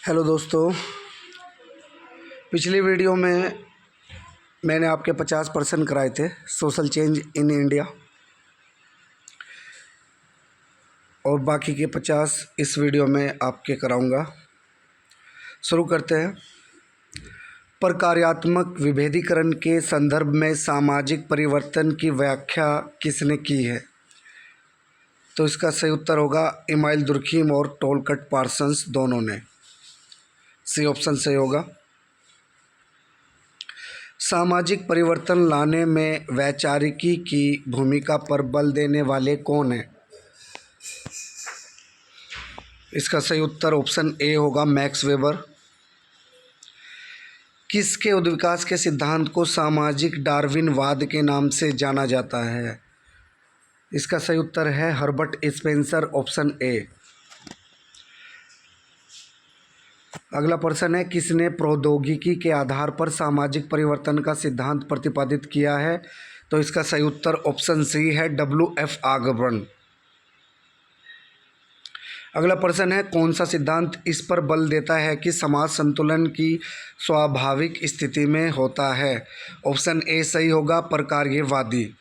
Hello दोस्तों। पिछली video में मैंने आपके 50% कराए थे सोशल चेंज इन इंडिया, और बाकी के 50 इस वीडियो में आपके कराऊंगा। शुरू करते हैं। प्रकार्यात्मक विभेदीकरण के संदर्भ में सामाजिक परिवर्तन की व्याख्या किसने की है? तो इसका सही उत्तर होगा इमाइल दुर्खीम और टोलकट पार्सन्स दोनों ने। सी ऑप्शन सही होगा। सामाजिक परिवर्तन लाने में वैचारिकी की भूमिका पर बल देने वाले कौन हैं? इसका सही उत्तर ऑप्शन ए होगा मैक्स वेबर। किसके उद्विकास के सिद्धांत को सामाजिक डार्विनवाद के नाम से जाना जाता है? इसका सही उत्तर है हर्बर्ट स्पेंसर, ऑप्शन ए। अगला प्रश्न है, किसने प्रौद्योगिकी के आधार पर सामाजिक परिवर्तन का सिद्धांत प्रतिपादित किया है? तो इसका सही उत्तर ऑप्शन सी है WF ऑगबर्न। अगला प्रश्न है, कौन सा सिद्धांत इस पर बल देता है कि समाज संतुलन की स्वाभाविक स्थिति में होता है? ऑप्शन ए सही होगा प्रकार्यवादी।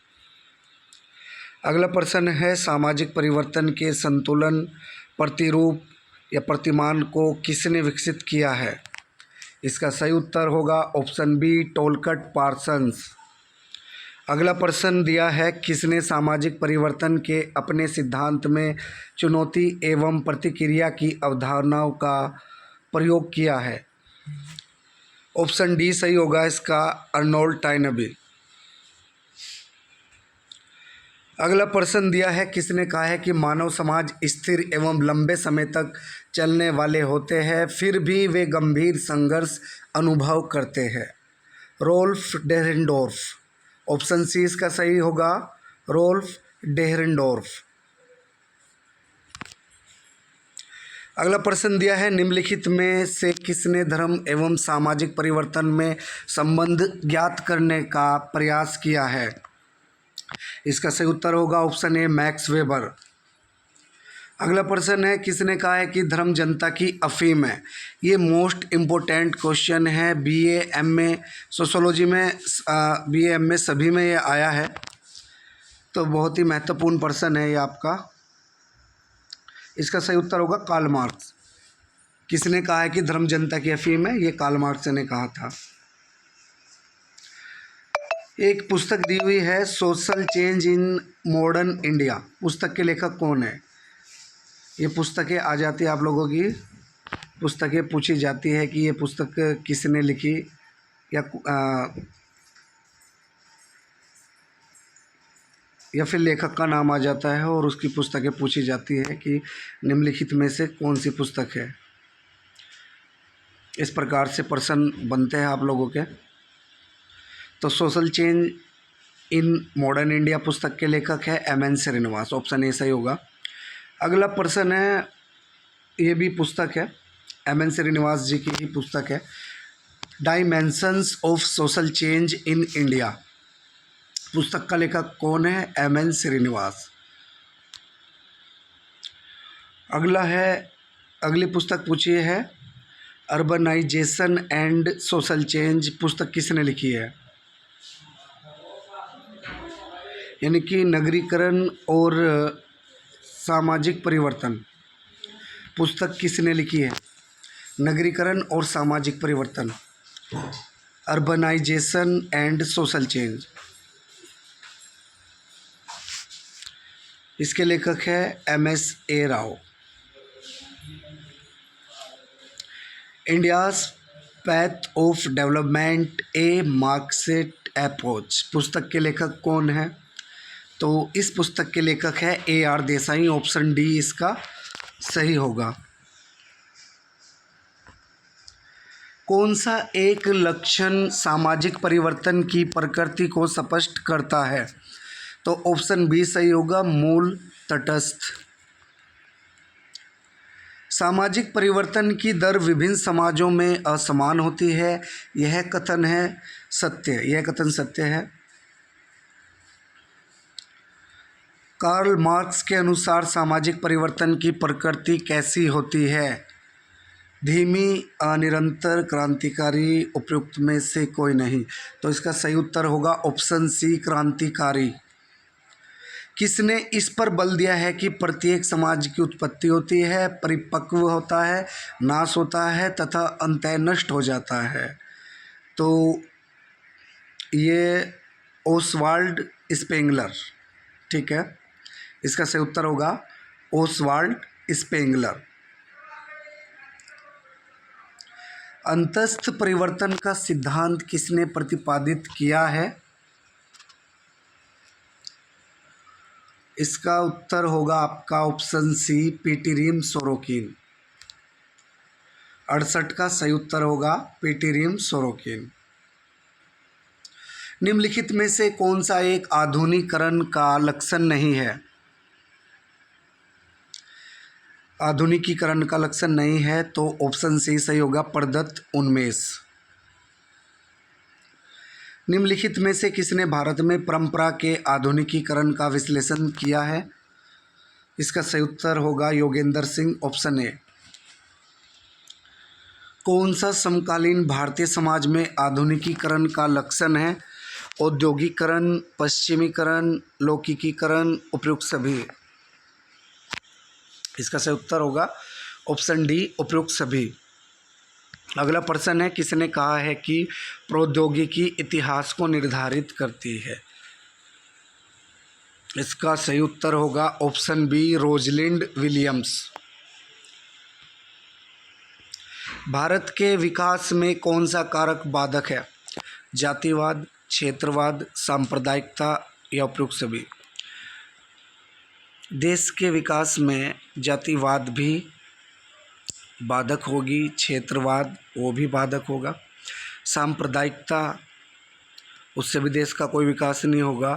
अगला प्रश्न है, सामाजिक परिवर्तन के संतुलन प्रतिरूप या प्रतिमान को किसने विकसित किया है? इसका सही उत्तर होगा ऑप्शन बी टोलकट पार्सन्स। अगला प्रश्न दिया है, किसने सामाजिक परिवर्तन के अपने सिद्धांत में चुनौती एवं प्रतिक्रिया की अवधारणाओं का प्रयोग किया है? ऑप्शन डी सही होगा इसका अर्नोल्ड टॉयनबी। अगला प्रश्न दिया है, किसने कहा है कि मानव समाज स्थिर एवं लंबे समय तक चलने वाले होते हैं फिर भी वे गंभीर संघर्ष अनुभव करते हैं? रोल्फ डेहरेनडोर्फ। ऑप्शन सी इसका सही होगा रोल्फ डेहरेनडोर्फ। अगला प्रश्न दिया है, निम्नलिखित में से किसने धर्म एवं सामाजिक परिवर्तन में संबंध ज्ञात करने का प्रयास किया है? इसका सही उत्तर होगा ऑप्शन ए मैक्स वेबर। अगला प्रश्न है, किसने कहा है कि धर्म जनता की अफीम है? ये मोस्ट इम्पोर्टेंट क्वेश्चन है। BA MA सोशोलॉजी में, BA MA सभी में ये आया है, तो बहुत ही महत्वपूर्ण प्रश्न है ये आपका। इसका सही उत्तर होगा कार्ल मार्क्स। किसने कहा है कि धर्म जनता की अफीम है? ये कार्ल मार्क्स ने कहा था। एक पुस्तक दी हुई है social change in modern India, पुस्तक के लेखक कौन है? ये पुस्तकें आ जाती है आप लोगों की, पुस्तकें पूछी जाती है कि ये पुस्तक किसने लिखी, या फिर लेखक का नाम आ जाता है और उसकी पुस्तकें पूछी जाती है कि निम्नलिखित में से कौन सी पुस्तक है। इस प्रकार से प्रश्न बनते हैं आप लोगों के। तो social change in modern India पुस्तक के लेखक है MN श्रीनिवास, ऑप्शन ए सही होगा। अगला प्रश्न है, ये भी पुस्तक है, MN श्रीनिवास जी की ही पुस्तक है, dimensions of social change in India. पुस्तक का लेखक कौन है? MN श्रीनिवास। अगला है, अगली पुस्तक पूछी है अर्बनाइजेशन एंड सोशल चेंज, पुस्तक किसने लिखी है? यानी कि नगरीकरण और सामाजिक परिवर्तन, पुस्तक किसने लिखी है? नगरीकरण और सामाजिक परिवर्तन, अर्बनाइजेशन एंड सोशल चेंज। इसके लेखक है MSA Rao. India's path of development a Marxist approach, पुस्तक के लेखक कौन है? तो इस पुस्तक के लेखक है AR देसाई, ऑप्शन डी इसका सही होगा। कौन सा एक लक्षण सामाजिक परिवर्तन की प्रकृति को स्पष्ट करता है? तो ऑप्शन बी सही होगा मूल तटस्थ। सामाजिक परिवर्तन की दर विभिन्न समाजों में असमान होती है, यह कथन सत्य है। कार्ल मार्क्स के अनुसार सामाजिक परिवर्तन की प्रकृति कैसी होती है? धीमी अनिरंतर क्रांतिकारी उपयुक्त में से कोई नहीं। तो इसका सही उत्तर होगा ऑप्शन सी क्रांतिकारी। किसने इस पर बल दिया है कि प्रत्येक समाज की उत्पत्ति होती है, परिपक्व होता है, नाश होता है तथा अंततः नष्ट हो जाता है? तो ये ओसवाल्ड स्पेंगलर, ठीक है, इसका सही उत्तर होगा ओसवाल्ड स्पेंगलर। अंतस्थ परिवर्तन का सिद्धांत किसने प्रतिपादित किया है? इसका उत्तर होगा आपका ऑप्शन सी पीटरसन सोरोकिन। 68 का सही उत्तर होगा पीटरसन सोरोकिन। निम्नलिखित में से कौन सा एक आधुनिकीकरण का लक्षण नहीं है? आधुनिकीकरण का लक्षण नहीं है तो ऑप्शन सी सही होगा प्रदत्त उन्मेष। निम्नलिखित में से किसने भारत में परंपरा के आधुनिकीकरण का विश्लेषण किया है? इसका सही उत्तर होगा योगेंद्र सिंह, ऑप्शन ए। कौन सा समकालीन भारतीय समाज में आधुनिकीकरण का लक्षण है? औद्योगिकरण, पश्चिमीकरण, लौकिकीकरण, उपयुक्त सभी। इसका सही उत्तर होगा ऑप्शन डी उपयुक्त सभी। अगला प्रश्न है, किसने कहा है कि प्रौद्योगिकी इतिहास को निर्धारित करती है? इसका सही उत्तर होगा option B Rosalind Williams. Bharat के विकास में कौन सा कारक बाधक है? जातिवाद, क्षेत्रवाद, सांप्रदायिकता या उपयुक्त सभी। देश के विकास में जातिवाद भी बाधक होगी, क्षेत्रवाद वो भी बाधक होगा, सांप्रदायिकता उससे भी देश का कोई विकास नहीं होगा,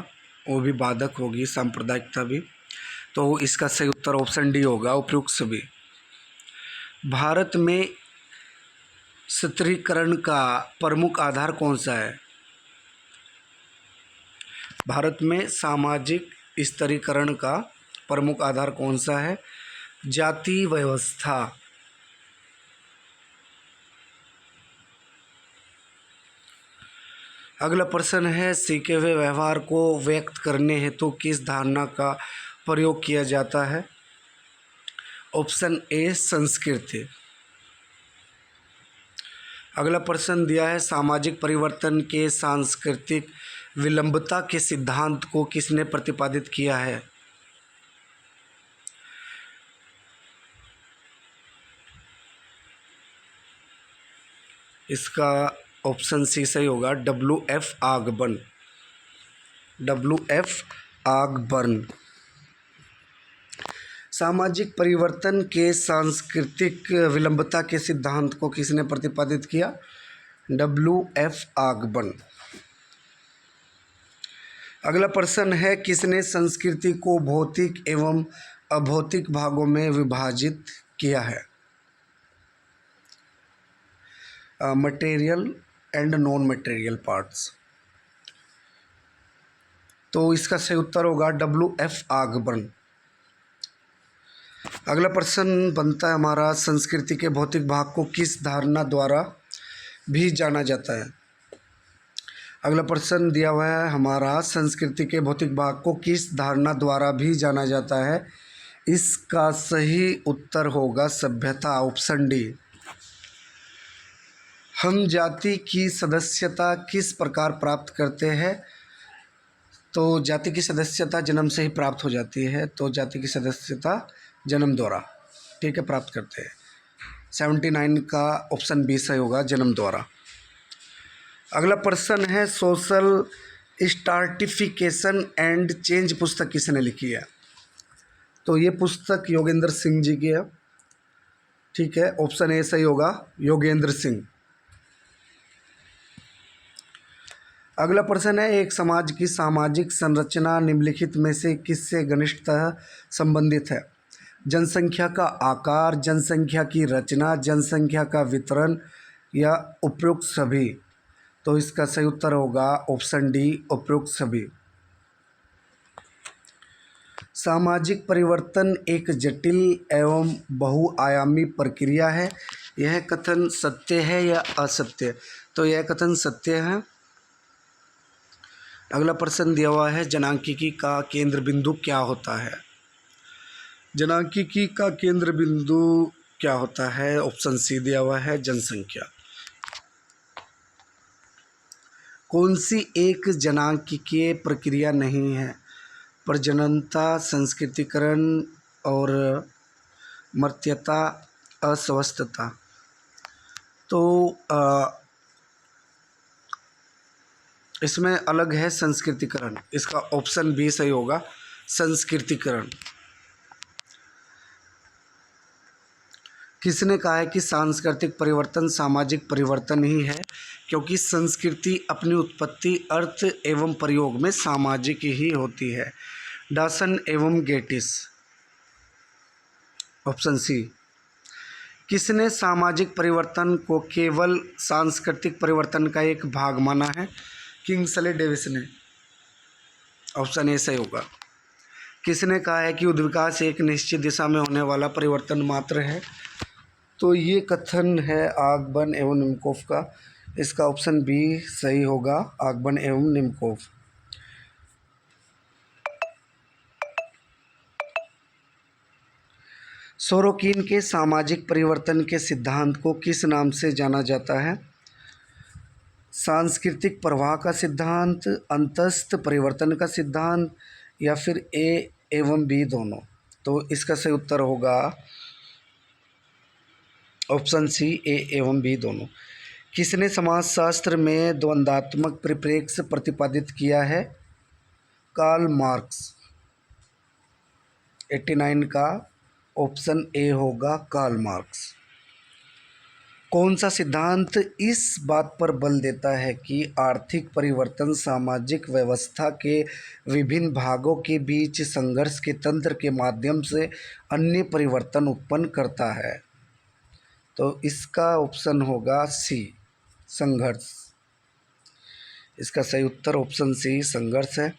वो भी बाधक होगी सांप्रदायिकता भी। तो इसका सही उत्तर ऑप्शन डी होगा उपयुक्त सभी। भारत में स्तरीकरण का प्रमुख आधार कौन सा है? भारत में सामाजिक स्तरीकरण का प्रमुख आधार कौन सा है? जाति व्यवस्था। अगला प्रश्न है, सीखे हुए व्यवहार को व्यक्त करने हेतु किस धारणा का प्रयोग किया जाता है? ऑप्शन ए संस्कृति। अगला प्रश्न दिया है, सामाजिक परिवर्तन के सांस्कृतिक विलंबता के सिद्धांत को किसने प्रतिपादित किया है? इसका ऑप्शन सी सही होगा WF ऑगबर्न। WF Ogburn. सामाजिक परिवर्तन के सांस्कृतिक विलंबता के सिद्धांत को किसने प्रतिपादित किया? WF Ogburn. अगला प्रश्न है, किसने संस्कृति को भौतिक एवं अभौतिक भागों में विभाजित किया है? Material and non material parts. तो इसका सही उत्तर होगा WF ऑगबर्न। अगला प्रश्न बनता है हमारा, संस्कृति के भौतिक भाग को किस धारणा द्वारा भी जाना जाता है? अगला प्रश्न दिया हुआ है हमारा, संस्कृति के भौतिक भाग को किस धारणा द्वारा भी जाना जाता है? इसका सही उत्तर होगा सभ्यता, ऑप्शन डी। हम जाति की सदस्यता किस प्रकार प्राप्त करते हैं? तो जाति की सदस्यता जन्म से ही प्राप्त हो जाती है, तो जाति की सदस्यता जन्म द्वारा, ठीक है, प्राप्त करते हैं। 79 का ऑप्शन बी सही होगा, जन्म द्वारा। अगला प्रश्न है, सोशल स्ट्राटिफिकेशन एंड चेंज पुस्तक किसने लिखी है? तो ये पुस्तक योगेंद्र सिंह जी की है, ठीक है, ऑप्शन ए सही होगा योगेंद्र सिंह। अगला प्रश्न है, एक समाज की सामाजिक संरचना निम्नलिखित में से किससे घनिष्ठतः संबंधित है? जनसंख्या का आकार, जनसंख्या की रचना, जनसंख्या का वितरण या उपयुक्त सभी। तो इसका सही उत्तर होगा ऑप्शन डी उपयुक्त सभी। सामाजिक परिवर्तन एक जटिल एवं बहुआयामी प्रक्रिया है। यह कथन सत्य है या असत्य? तो यह कथन सत्य है। अगला प्रश्न दिया हुआ है, जनांकिकी का केंद्र बिंदु क्या होता है? जनांकिकी का केंद्र बिंदु क्या होता है? ऑप्शन सी दिया हुआ है, जनसंख्या। कौन सी एक जनांकिकीय प्रक्रिया नहीं है? प्रजननता, संस्कृतिकरण और मर्त्यता, अस्वस्थता। तो इसमें अलग है संस्कृतिकरण, इसका ऑप्शन बी सही होगा, संस्कृतिकरण। किसने कहा है कि सांस्कृतिक परिवर्तन सामाजिक परिवर्तन ही है? क्योंकि संस्कृति अपनी उत्पत्ति, अर्थ एवं प्रयोग में सामाजिक ही होती है। डॉसन एवं गेटिस। Option C. किसने सामाजिक परिवर्तन को केवल सांस्कृतिक परिवर्तन का एक भाग माना है? किंग्सले डेविस ने। ऑप्शन ए सही होगा। किसने कहा है कि उद्विकास एक निश्चित दिशा में होने वाला परिवर्तन मात्र है? तो ये कथन है आगबन एवं निमकोफ का। इसका ऑप्शन बी सही होगा, आगबन एवं निमकोफ। सोरोकिन के सामाजिक परिवर्तन के सिद्धांत को किस नाम से जाना जाता है? सांस्कृतिक प्रवाह का सिद्धांत, अंतस्थ परिवर्तन का सिद्धांत, या फिर ए एवं बी दोनों। तो इसका सही उत्तर होगा ऑप्शन सी, ए एवं बी दोनों। किसने समाजशास्त्र में द्वंद्वात्मक परिप्रेक्ष्य प्रतिपादित किया है? Karl Marx. 89 का ऑप्शन ए होगा, कार्ल मार्क्स। कौन सा सिद्धांत इस बात पर बल देता है कि आर्थिक परिवर्तन सामाजिक व्यवस्था के विभिन्न भागों के बीच संघर्ष के तंत्र के माध्यम से अन्य परिवर्तन उत्पन्न करता है? तो इसका ऑप्शन होगा सी, संघर्ष। इसका सही उत्तर ऑप्शन सी, संघर्ष है।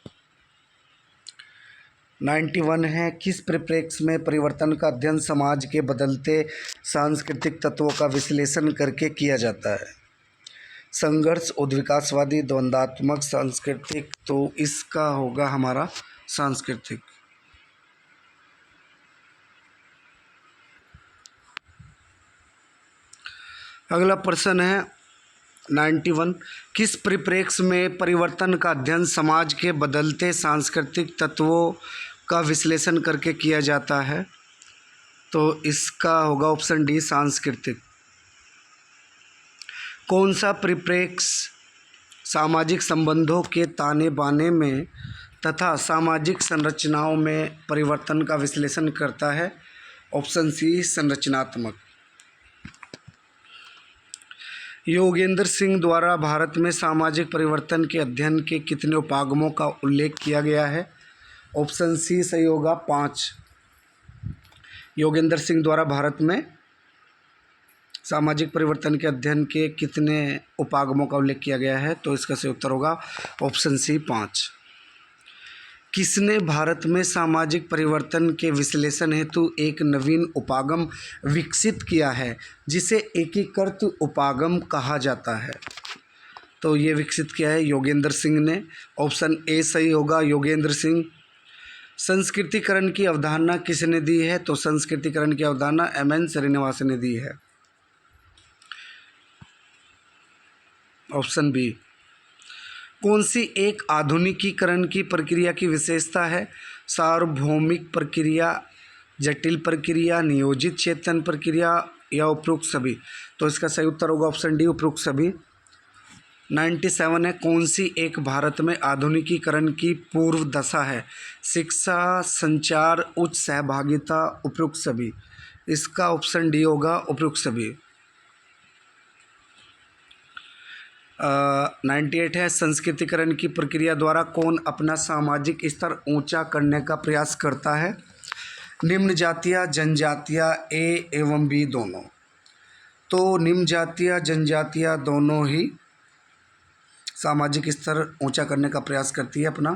91 है, किस परिप्रेक्ष्य में परिवर्तन का अध्ययन समाज के बदलते सांस्कृतिक तत्वों का विश्लेषण करके किया जाता है? संघर्ष, उद्विकासवादी, द्वंद्वात्मक, सांस्कृतिक। तो इसका होगा हमारा सांस्कृतिक। अगला प्रश्न है 91, किस परिप्रेक्ष्य में परिवर्तन का अध्ययन समाज के बदलते सांस्कृतिक तत्वों का विश्लेषण करके किया जाता है? तो इसका होगा ऑप्शन डी, सांस्कृतिक। कौन सा परिप्रेक्ष्य सामाजिक संबंधों के ताने बाने में तथा सामाजिक संरचनाओं में परिवर्तन का विश्लेषण करता है? ऑप्शन सी, संरचनात्मक। योगेंद्र सिंह द्वारा भारत में सामाजिक परिवर्तन के अध्ययन के कितने उपागमों का उल्लेख किया गया है? ऑप्शन सी सही होगा, 5। योगेंद्र सिंह द्वारा भारत में सामाजिक परिवर्तन के अध्ययन के कितने उपागमों का उल्लेख किया गया है? तो इसका सही उत्तर होगा ऑप्शन सी, 5। किसने भारत में सामाजिक परिवर्तन के विश्लेषण हेतु एक नवीन उपागम विकसित किया है जिसे एकीकृत उपागम कहा जाता है? तो ये विकसित किया है योगेंद्र सिंह ने। ऑप्शन ए सही होगा, योगेंद्र सिंह। संस्कृतिकरण की अवधारणा किसने दी है? तो संस्कृतिकरण की अवधारणा एम.एन. श्रीनिवासन ने दी है। Option B. कौन सी एक आधुनिकीकरण की प्रक्रिया की विशेषता है? सार्वभौमिक प्रक्रिया, जटिल प्रक्रिया, नियोजित चेतन प्रक्रिया, या उपरोक्त सभी? तो इसका सही उत्तर होगा ऑप्शन डी, उपरोक्त सभी। 97 है, कौन सी एक भारत में आधुनिकीकरण की पूर्व दशा है? शिक्षा, संचार, उच्च सहभागिता, उपरोक्त सभी? इसका ऑप्शन डी होगा, उपरोक्त सभी। 98 है, संस्कृतिकरण की प्रक्रिया द्वारा कौन अपना सामाजिक स्तर ऊंचा करने का प्रयास करता है? निम्न जातियाँ, जनजातियाँ, ए एवं बी दोनों। तो निम्न जातियाँ, जनजातियाँ दोनों ही सामाजिक स्तर ऊंचा करने का प्रयास करती है अपना।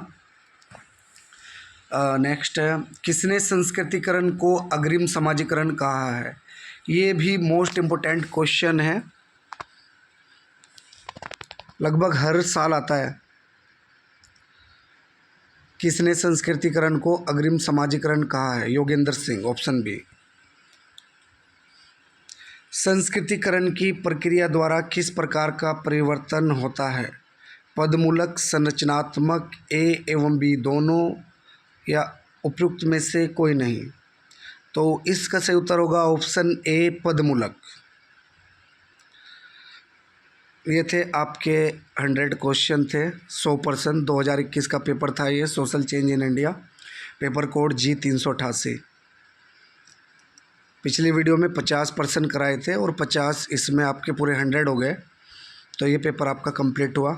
नेक्स्ट है, किसने संस्कृतिकरण को अग्रिम समाजीकरण कहा है? ये भी मोस्ट इम्पोर्टेंट क्वेश्चन है, लगभग हर साल आता है। किसने संस्कृतिकरण को अग्रिम समाजीकरण कहा है? Yogendra Singh, option B. संस्कृतिकरण की प्रक्रिया द्वारा किस प्रकार का परिवर्तन होता है? पदमूलक, संरचनात्मक, ए एवं बी दोनों, या उपयुक्त में से कोई नहीं? तो इसका सही उत्तर होगा ऑप्शन ए, पदमूलक। ये थे आपके 100 क्वेश्चन थे, 100%। 2021 का पेपर था ये, social change in India, paper code G388। पिछली वीडियो में 50% कराए थे और 50 इसमें आपके पूरे 100 हो गए, तो ये पेपर आपका कंप्लीट हुआ।